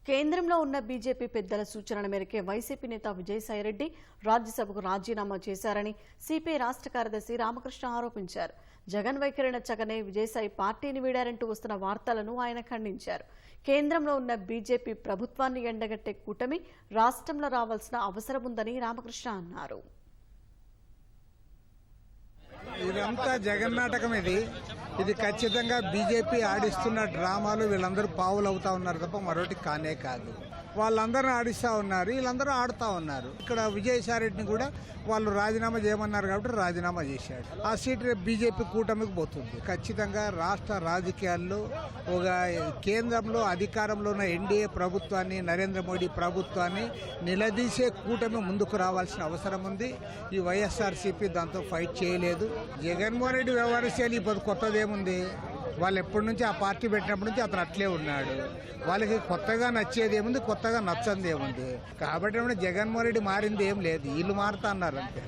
కేంద్రంలో ఉన్న బీజేపీ పెద్దల సూచనల మేరకే వైసీపీ నేత విజయసాయిరెడ్డి రాజ్యసభకు రాజీనామా చేశారని సిపిఐ రాష్ట్ర కార్యదర్శి రామకృష్ణ ఆరోపించారు. జగన్ వైఖరి నచ్చకనే విజయసాయి పార్టీని వీడారంటూ వస్తున్న వార్తలను ఆయన ఖండించారు. కేంద్రంలో ఉన్న బీజేపీ ప్రభుత్వాన్ని ఎండగట్టే కూటమి రాష్ట్రంలో రావాల్సిన అవసరం ఉందని రామకృష్ణ అన్నారు. ఇదంతా జగన్నాటకం. ఇది ఖచ్చితంగా బీజేపీ ఆడిస్తున్న డ్రామాలు. వీళ్ళందరూ పావులు అవుతా ఉన్నారు తప్ప మరొకటి కానే కాదు. వాళ్ళందరూ ఆడిస్తూ ఉన్నారు, వీళ్ళందరూ ఆడుతూ ఉన్నారు. ఇక్కడ విజయసాయిరెడ్డిని కూడా వాళ్ళు రాజీనామా చేయమన్నారు కాబట్టి రాజీనామా చేశాడు. ఆ సీట్ రేపు బీజేపీ కూటమికి పోతుంది. ఖచ్చితంగా రాష్ట్ర రాజకీయాల్లో ఒక కేంద్రంలో అధికారంలో ఉన్న ఎన్డీఏ ప్రభుత్వాన్ని, నరేంద్ర మోడీ ప్రభుత్వాన్ని నిలదీసే కూటమి ముందుకు రావాల్సిన అవసరం ఉంది. ఈ వైఎస్ఆర్సీపీ దాంతో ఫైట్ చేయలేదు. జగన్మోహన్ రెడ్డి వ్యవహారశైలి ఇప్పుడు కొత్తదేముంది? వాళ్ళు ఎప్పటి నుంచి ఆ పార్టీ పెట్టినప్పటి నుంచి అతను అట్లే ఉన్నాడు. వాళ్ళకి కొత్తగా నచ్చేది ఏముంది, కొత్తగా నచ్చంది ఏముంది? కాబట్టి జగన్మోహన్ రెడ్డి మారింది ఏం లేదు, వీళ్ళు మారుతా అన్నారు అంతే.